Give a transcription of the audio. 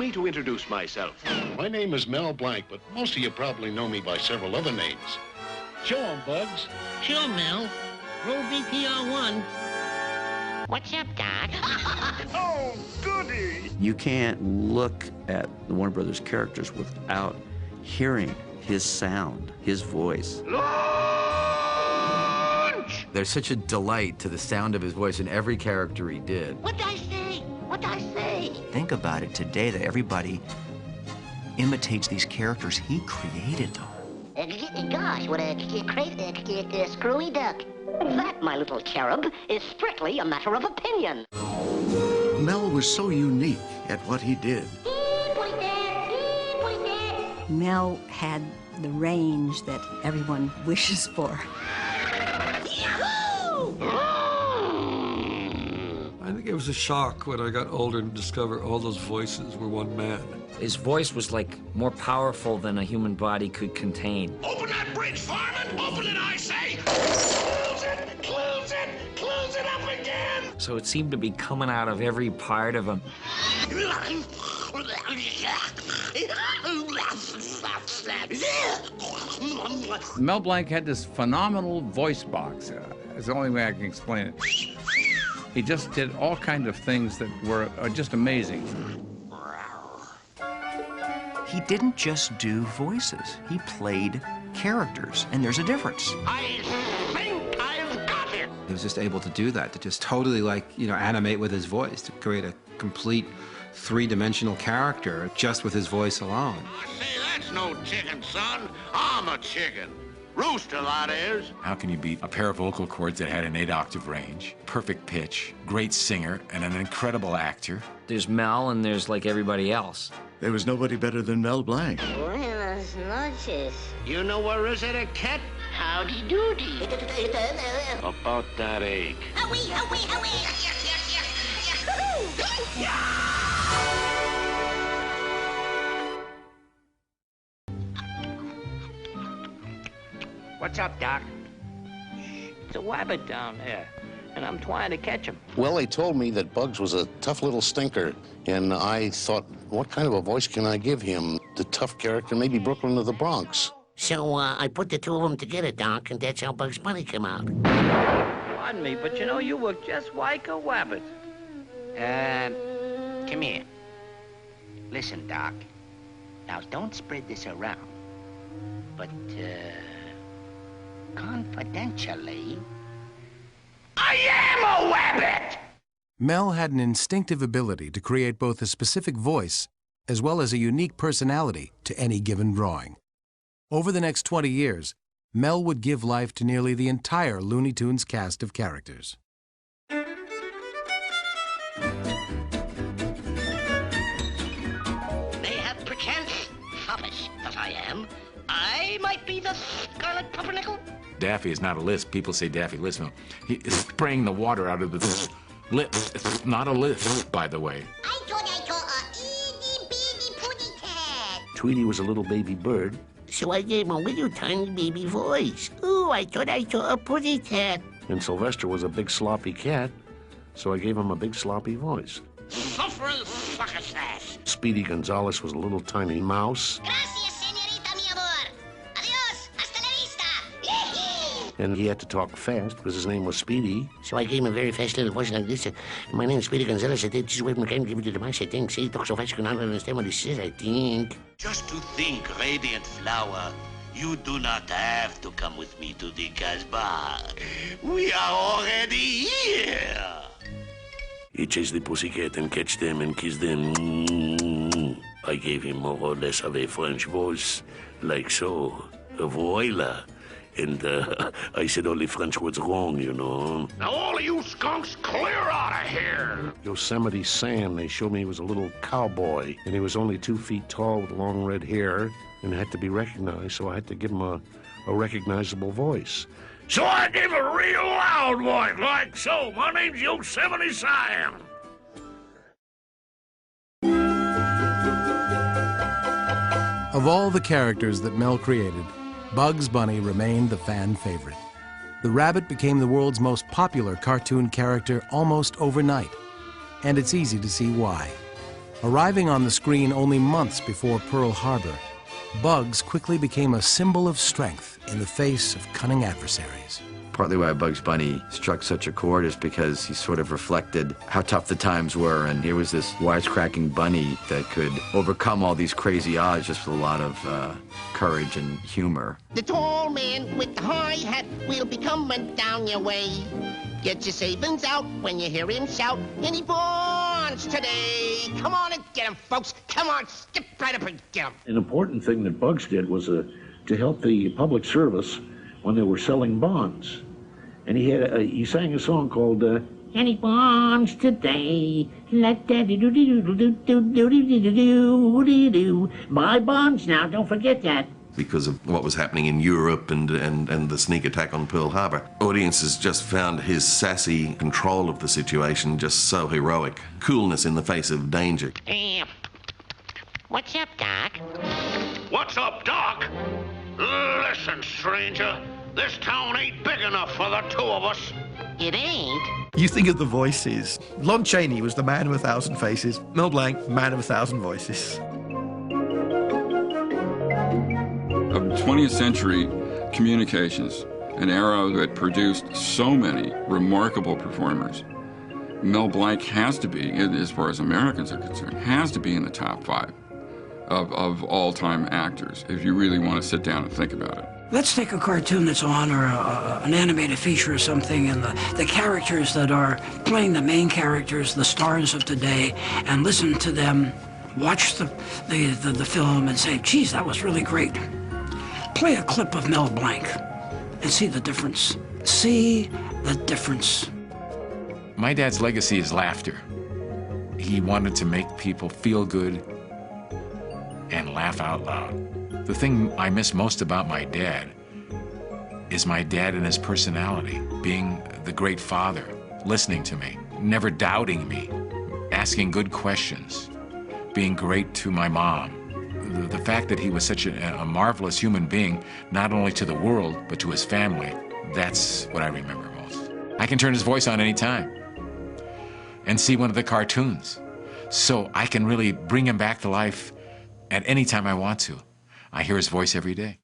me to introduce myself. My name is Mel Blanc, but most of you probably know me by several other names. Show 'em, Bugs. Sure, Mel. Roll VPR1. What's up, Doc? Oh, goody! You can't look at the Warner Brothers characters without hearing his sound, his voice. Lunch! There's such a delight to the sound of his voice in every character he did. What'd I say? What'd I say? Think about it today that everybody imitates these characters. He created them. Gosh, what a crazy, screwy duck. That, my little cherub, is strictly a matter of opinion. Mel was so unique at what he did. Mel had the range that everyone wishes for. I think it was a shock when I got older to discover all those voices were one man. His voice was like more powerful than a human body could contain. Open that bridge, Farman! Open it, I say! Close it! Close it! Close it up again! So it seemed to be coming out of every part of him. Mel Blanc had this phenomenal voice box. It's the only way I can explain it. He just did all kinds of things that were just amazing. He didn't just do voices. He played characters, and there's a difference. I think I've got it! He was just able to do that, to just totally, like, animate with his voice, to create a complete three-dimensional character just with his voice alone. I say, that's no chicken, son. I'm a chicken. Rooster, that is. How can you beat a pair of vocal cords that had an 8-octave range, perfect pitch, great singer, and an incredible actor? There's Mel and there's like everybody else. There was nobody better than Mel Blanc. Buenas noches. You know where is it, a cat? Howdy doody. About that egg. Away, away, away. What's up, Doc? It's a wabbit down there, and I'm trying to catch him. Well, they told me that Bugs was a tough little stinker, and I thought, what kind of a voice can I give him? The tough character, maybe Brooklyn or the Bronx. So, I put the two of them together, Doc, and that's how Bugs Bunny came out. Pardon me, but you look just like a wabbit. Come here. Listen, Doc. Now, don't spread this around. But, confidentially, I am a wabbit! Mel had an instinctive ability to create both a specific voice as well as a unique personality to any given drawing. Over the next 20 years, Mel would give life to nearly the entire Looney Tunes cast of characters. Mayhap perchance, foppish that I am, I might be the Scarlet Pumpernickel. Daffy is not a lisp. People say Daffy lisp. No, he is spraying the water out of the lips. It's not a lisp, by the way. I thought a itty-bitty putty cat. Tweety was a little baby bird. So I gave him a little tiny baby voice. Ooh, I thought I saw a putty cat. And Sylvester was a big sloppy cat, so I gave him a big sloppy voice. Suffering succotash. Speedy Gonzales was a little tiny mouse. Gracias, señorita, mi amor. Adiós, hasta la vista. And he had to talk fast because his name was Speedy. So I gave him a very fast little voice like this. My name is Speedy Gonzales. I think this is what McCann give it to the mouse, I think. See, he talks so fast you cannot understand what he says, I think. Just to think, radiant flower, you do not have to come with me to the Casbah. We are already here. He chased the pussycat and catch them and kiss them. I gave him more or less of a French voice, like so. Voila. And I said all the French words wrong, you know. Now all of you skunks, clear out of here! Yosemite Sam, they showed me he was a little cowboy, and he was only 2 feet tall with long red hair and had to be recognized, so I had to give him a recognizable voice. So I gave a real loud voice, like so. My name's Yosemite Sam. Of all the characters that Mel created, Bugs Bunny remained the fan favorite. The rabbit became the world's most popular cartoon character almost overnight, and it's easy to see why. Arriving on the screen only months before Pearl Harbor, Bugs quickly became a symbol of strength in the face of cunning adversaries. Partly why Bugs Bunny struck such a chord is because he sort of reflected how tough the times were, and here was this wisecracking bunny that could overcome all these crazy odds just with a lot of courage and humor. The tall man with the high hat will be coming down your way. Get your savings out when you hear him shout, any bonds today? Come on and get him, folks. Come on, skip right up and get him. An important thing that Bugs did was to help the public service when they were selling bonds. And he sang a song called Any Bonds Today? Buy bonds now, don't forget that. Because of what was happening in Europe and the sneak attack on Pearl Harbor. Audiences just found his sassy control of the situation just so heroic. Coolness in the face of danger. What's up, Doc? What's up, Doc? Listen, stranger. This town ain't big enough for the two of us. It ain't? You think of the voices. Lon Chaney was the man of 1,000 faces. Mel Blanc, man of 1,000 voices. Of 20th century communications, an era that produced so many remarkable performers, Mel Blanc has to be, as far as Americans are concerned, has to be in the top 5 of all-time actors, if you really want to sit down and think about it. Let's take a cartoon that's on, or an animated feature or something, and the characters that are playing the main characters, the stars of today, and listen to them, watch the film and say, geez, that was really great. Play a clip of Mel Blanc and see the difference. See the difference. My dad's legacy is laughter. He wanted to make people feel good and laugh out loud. The thing I miss most about my dad is my dad and his personality, being the great father, listening to me, never doubting me, asking good questions, being great to my mom. The fact that he was such a marvelous human being, not only to the world, but to his family, that's what I remember most. I can turn his voice on any time and see one of the cartoons, so I can really bring him back to life at any time I want to. I hear his voice every day.